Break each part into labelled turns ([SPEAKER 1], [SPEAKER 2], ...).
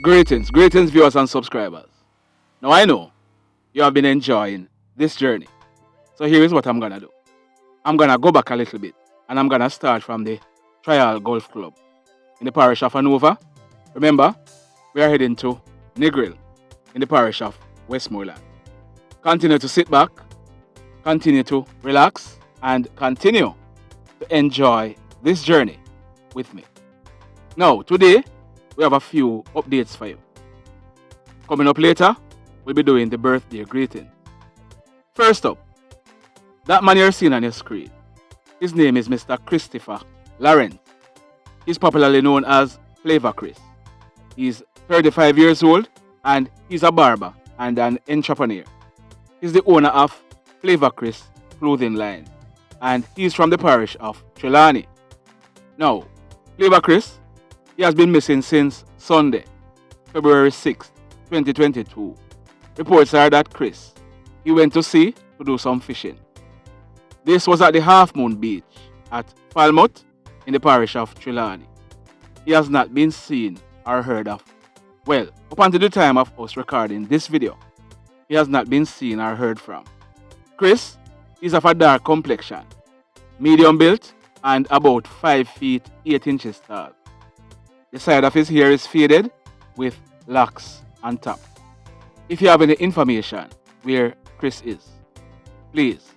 [SPEAKER 1] Greetings viewers and subscribers. Now I know you have been enjoying this journey. So here is what I'm gonna do. I'm gonna go back a little bit and I'm gonna start from the Trial Golf Club in the parish of Hanover. Remember, we are heading to Negril in the parish of Westmoreland. Continue to sit back, continue to relax, and continue to enjoy this journey with me. Now, today, we have a few updates for you. Coming up later, we'll be doing the birthday greeting. First up, that man you're seeing on your screen, his name is Mr. Christopher Lawrence. He's popularly known as Flavor Chris. He's 35 years old and he's a barber and an entrepreneur. He's the owner of Flavor Chris clothing line and he's from the parish of Trelawney. Now, Flavor Chris, he has been missing since Sunday, February 6, 2022. Reports are that Chris, he went to sea to do some fishing. This was at the Half Moon Beach at Falmouth in the parish of Trelawney. He has not been seen or heard of. Well, up until the time of us recording this video, he has not been seen or heard from. Chris is of a dark complexion, medium built, and about 5 feet 8 inches tall. The side of his hair is faded with locks on top. If you have any information where Chris is, please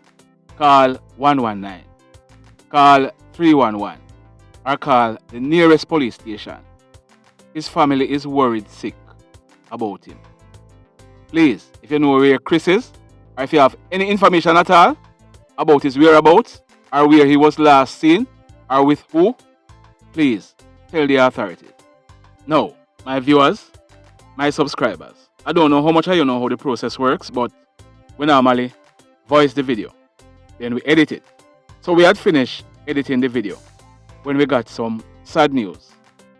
[SPEAKER 1] call 119, call 311, or call the nearest police station. His family is worried sick about him. Please, if you know where Chris is, or if you have any information at all about his whereabouts, or where he was last seen, or with who, please tell the authorities. Now, my viewers, my subscribers, I don't know how much of you know how the process works, but we normally voice the video, then we edit it. So we had finished editing the video when we got some sad news.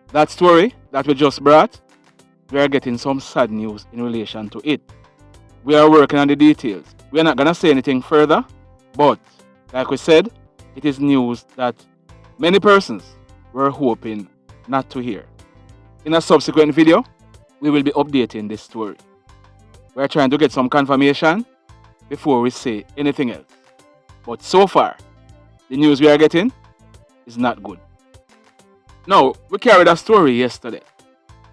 [SPEAKER 1] That story that we just brought, we are getting some sad news in relation to it. We are working on the details. We are not going to say anything further, but like we said, it is news that many persons were hoping not to hear. In a subsequent video, we will be updating this story. We are trying to get some confirmation before we say anything else. But so far, the news we are getting is not good. Now, we carried a story yesterday.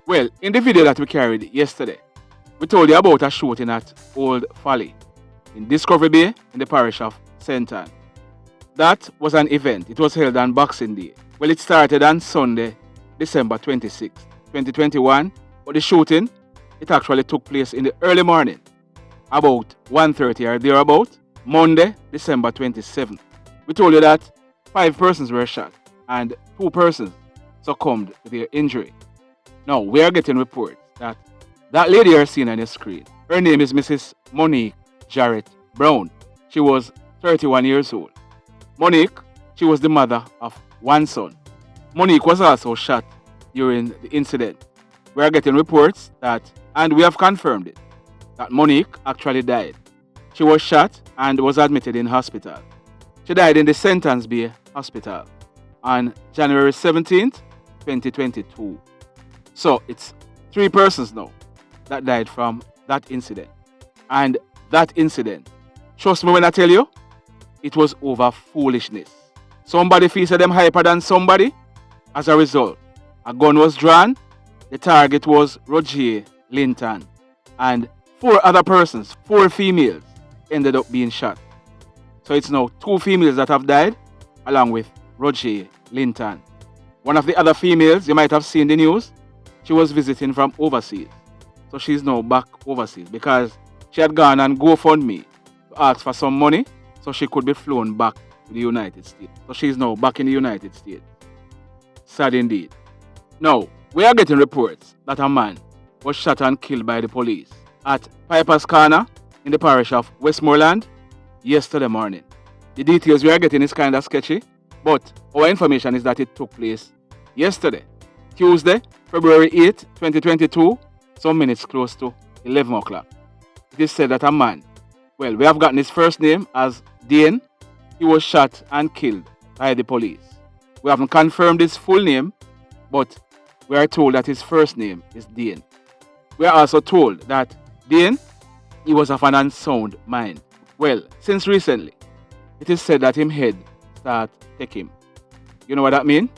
[SPEAKER 1] Well, in the video that we carried yesterday, we told you about a shooting at Old Folly in Discovery Bay in the parish of St. Ann. That was an event. It was held on Boxing Day. Well, it started on Sunday, December 26, 2021, but the shooting, it actually took place in the early morning, about 1:30 or thereabout, Monday, December 27th. We told you that 5 persons were shot and 2 persons succumbed to their injury. Now, we are getting reports that that lady you're seeing on your screen, her name is Mrs. Monique Jarrett Brown. She was 31 years old. Monique, she was the mother of 1 son. Monique was also shot during the incident. We are getting reports that, and we have confirmed it, that Monique actually died. She was shot and was admitted in hospital. She died in the St. Ann's Bay Hospital on January 17th, 2022. So it's 3 persons now that died from that incident. And that incident, trust me when I tell you, it was over foolishness. Somebody feels them hyper than somebody. As a result, a gun was drawn. The target was Roger Linton. And 4 other persons, 4 females, ended up being shot. So it's now 2 females that have died, along with Roger Linton. One of the other females, you might have seen the news, she was visiting from overseas. So she's now back overseas because she had gone on GoFundMe to ask for some money so she could be flown back to the United States. So she's now back in the United States. Sad indeed. Now, we are getting reports that a man was shot and killed by the police at Piper's Corner in the parish of Westmoreland yesterday morning. The details we are getting is kind of sketchy, but our information is that it took place yesterday, Tuesday, February 8, 2022, some minutes close to 11 o'clock. It is said that a man, well, we have gotten his first name as Dane. He was shot and killed by the police. We haven't confirmed his full name, but we are told that his first name is Dane. We are also told that Dane, he was of an unsound mind. Well, since recently, it is said that him head start take him. You know what that mean?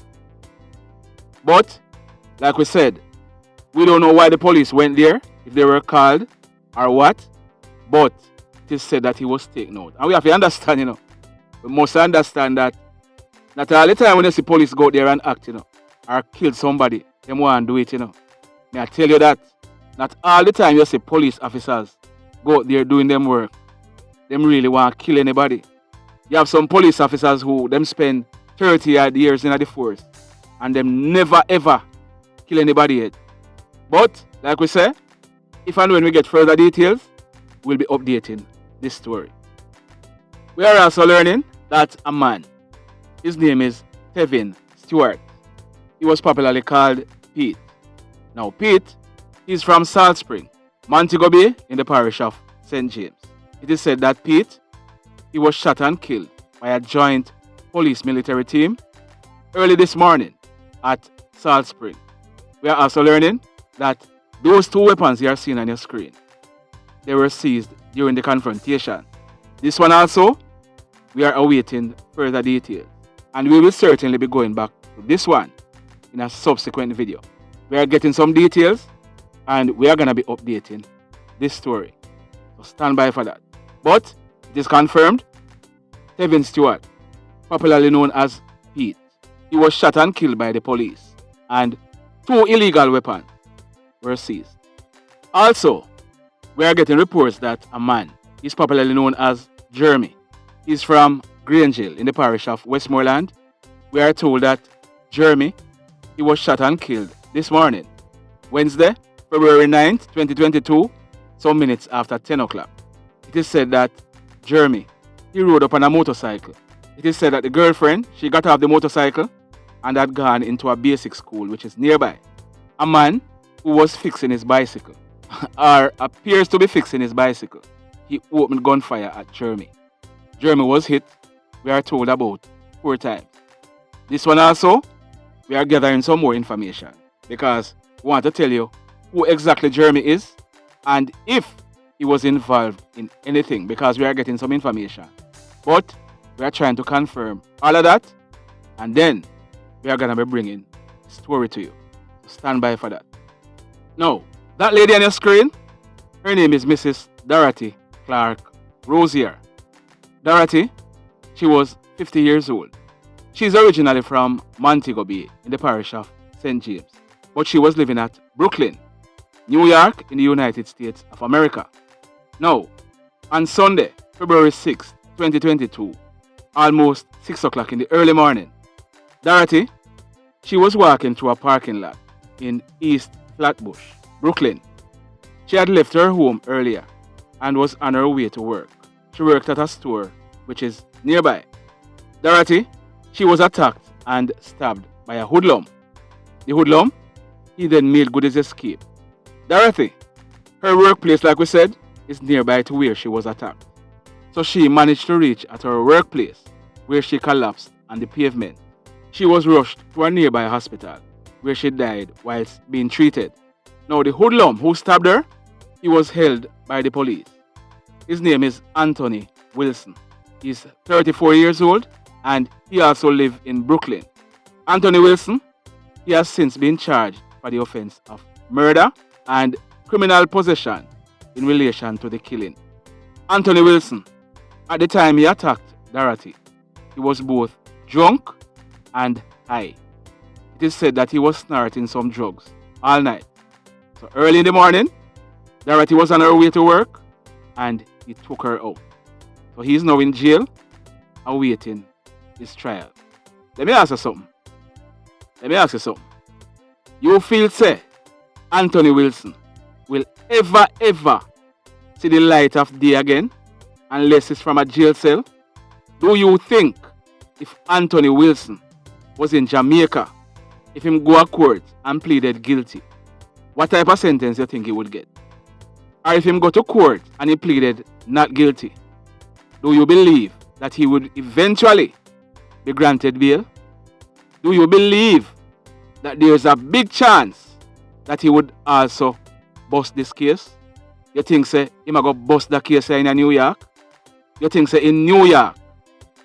[SPEAKER 1] But, like we said, we don't know why the police went there, if they were called or what, but it is said that he was taken out. And we have to understand, we must understand that not all the time when you see police go out there and act, or kill somebody, they want to do it, May I tell you that? Not all the time you see police officers go out there doing them work. Them really want to kill anybody. You have some police officers who them spend 30 odd years in the force and them never ever kill anybody yet. But, like we say, if and when we get further details, we'll be updating this story. We are also learning that a man, his name is Tevin Stewart. He was popularly called Pete. Now Pete, he's from Salt Spring, Montego Bay in the parish of St. James. It is said that Pete, he was shot and killed by a joint police military team early this morning at Salt Spring. We are also learning that those two weapons you are seeing on your screen, they were seized during the confrontation. This one also, we are awaiting further details. And we will certainly be going back to this one in a subsequent video. We are getting some details and we are going to be updating this story. So stand by for that. But it is confirmed, Tevin Stewart, popularly known as Pete, he was shot and killed by the police and 2 illegal weapons were seized. Also, we are getting reports that a man is popularly known as Jeremy. He's from Grangeville in the parish of Westmoreland. We are told that Jeremy, he was shot and killed this morning, Wednesday, February 9th, 2022, some minutes after 10 o'clock. It is said that Jeremy, he rode up on a motorcycle. It is said that the girlfriend, she got off the motorcycle and had gone into a basic school which is nearby. A man who was fixing his bicycle, or appears to be fixing his bicycle, he opened gunfire at Jeremy. Jeremy was hit, we are told, about 4 times. This one also, we are gathering some more information because we want to tell you who exactly Jeremy is and if he was involved in anything, because we are getting some information. But we are trying to confirm all of that, and then we are going to be bringing the story to you. So stand by for that. Now, that lady on your screen, her name is Mrs. Dorothy Clark Rosier. Dorothy, she was 50 years old. She's originally from Montego Bay in the parish of St. James, but she was living at Brooklyn, New York in the United States of America. Now, on Sunday, February 6, 2022, almost 6 o'clock in the early morning, Dorothy, she was walking through a parking lot in East Flatbush, Brooklyn. She had left her home earlier and was on her way to work. She worked at a store which is nearby. Dorothy, she was attacked and stabbed by a hoodlum. The hoodlum, he then made good his escape. Dorothy, her workplace, like we said, is nearby to where she was attacked. So she managed to reach at her workplace where she collapsed on the pavement. She was rushed to a nearby hospital where she died whilst being treated. Now the hoodlum who stabbed her, he was held by the police. His name is Anthony Wilson. He's 34 years old and he also lives in Brooklyn. Anthony Wilson, he has since been charged for the offense of murder and criminal possession in relation to the killing. Anthony Wilson, at the time he attacked Dorothy, he was both drunk and high. It is said that he was snorting some drugs all night. So early in the morning, Dorothy was on her way to work and he took her out. So he's now in jail awaiting his trial. Let me ask you something. You feel say Anthony Wilson will ever see the light of day again unless it's from a jail cell? Do you think if Anthony Wilson was in Jamaica, if him go to court and pleaded guilty, what type of sentence you think he would get? Or if him go to court and he pleaded not guilty, do you believe that he would eventually be granted bail? Do you believe that there is a big chance that he would also bust this case? You think say him a go bust that case in New York? You think say in New York,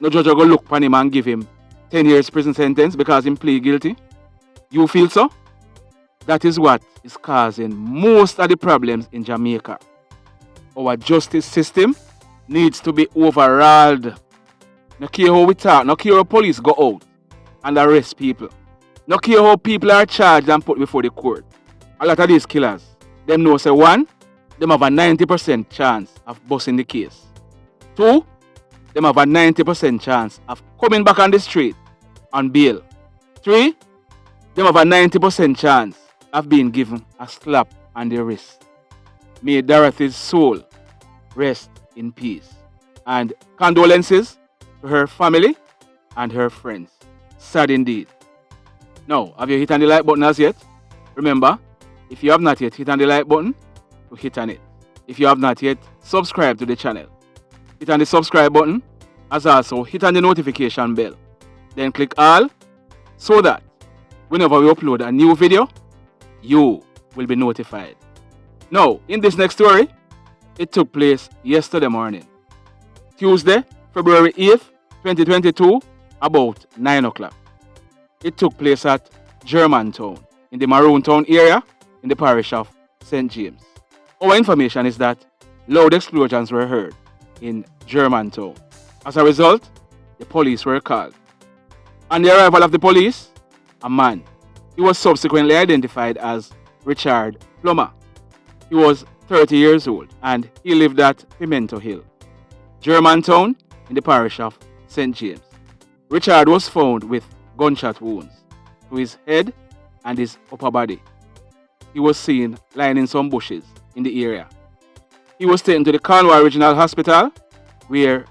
[SPEAKER 1] no judge will go look upon him and give him 10 years prison sentence because him plead guilty? You feel so? That is what is causing most of the problems in Jamaica. Our justice system needs to be overhauled. No care how we talk, no care how police go out and arrest people. No care how people are charged and put before the court. A lot of these killers, them know say one, them have a 90% chance of busting the case. Two, them have a 90% chance of coming back on the street on bail. Three, them have a 90% chance of being given a slap on the wrist. May Dorothy's soul rest in peace. And condolences to her family and her friends. Sad indeed. Now, have you hit on the like button as yet? Remember, if you have not yet hit on the like button, to hit on it. If you have not yet subscribed to the channel, hit on the subscribe button, as also hit on the notification bell. Then click all, so that whenever we upload a new video, you will be notified. Now, in this next story, it took place yesterday morning, Tuesday, February 8th, 2022, about 9 o'clock. It took place at Germantown, in the Maroon Town area, in the parish of St. James. Our information is that loud explosions were heard in Germantown. As a result, the police were called. On the arrival of the police, a man. He was subsequently identified as Richard Plummer. He was 30 years old and he lived at Pimento Hill, Germantown, in the parish of St. James. Richard was found with gunshot wounds to his head and his upper body. He was seen lying in some bushes in the area. He was taken to the Cornwall Regional Hospital, where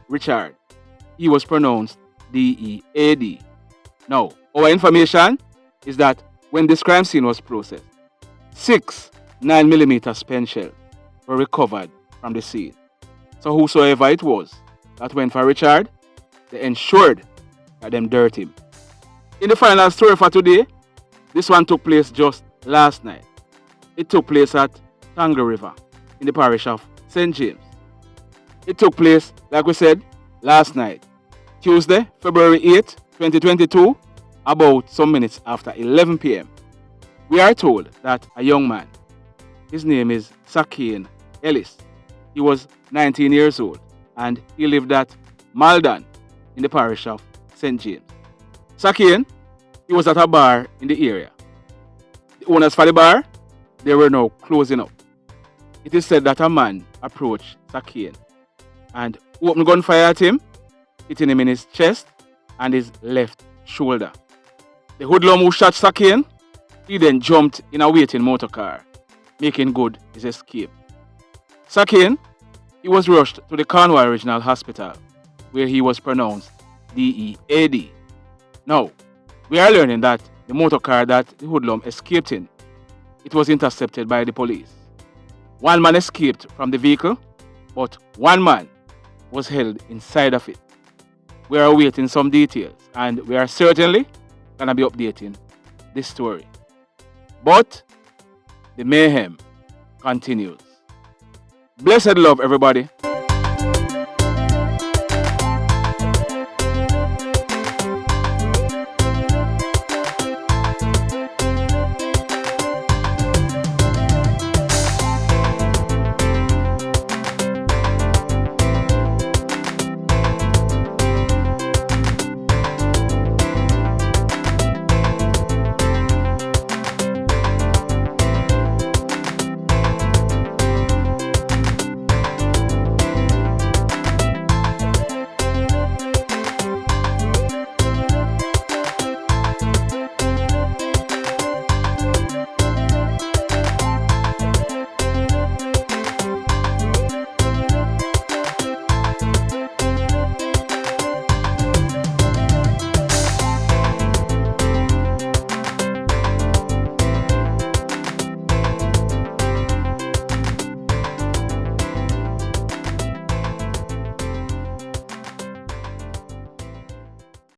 [SPEAKER 1] he was pronounced DEAD. Now, our information is that when this crime scene was processed, 6 9mm spent shells were recovered from the scene. So whosoever it was that went for Richard, they ensured that them dirt him. In the final story for today, this one took place just last night. It took place at Tangle River in the parish of St. James. It took place, like we said, last night, Tuesday, February 8th, 2022, about some minutes after 11 p.m. We are told that a young man, his name is Sakane Ellis, he was 19 years old and he lived at Malden in the parish of St. James. Sakane, he was at a bar in the area. The owners for the bar, they were now closing up. It is said that a man approached Sakane and opened gunfire at him, hitting him in his chest and his left shoulder. The hoodlum who shot Sakane, he then jumped in a waiting motor car, making good his escape. Sakane, he was rushed to the Cornwall Regional Hospital, where he was pronounced DEAD. Now, we are learning that the motor car that the hoodlum escaped in, it was intercepted by the police. One man escaped from the vehicle, but one man was held inside of it. We are awaiting some details and we are certainly going to be updating this story. But the mayhem continues. Blessed love, everybody.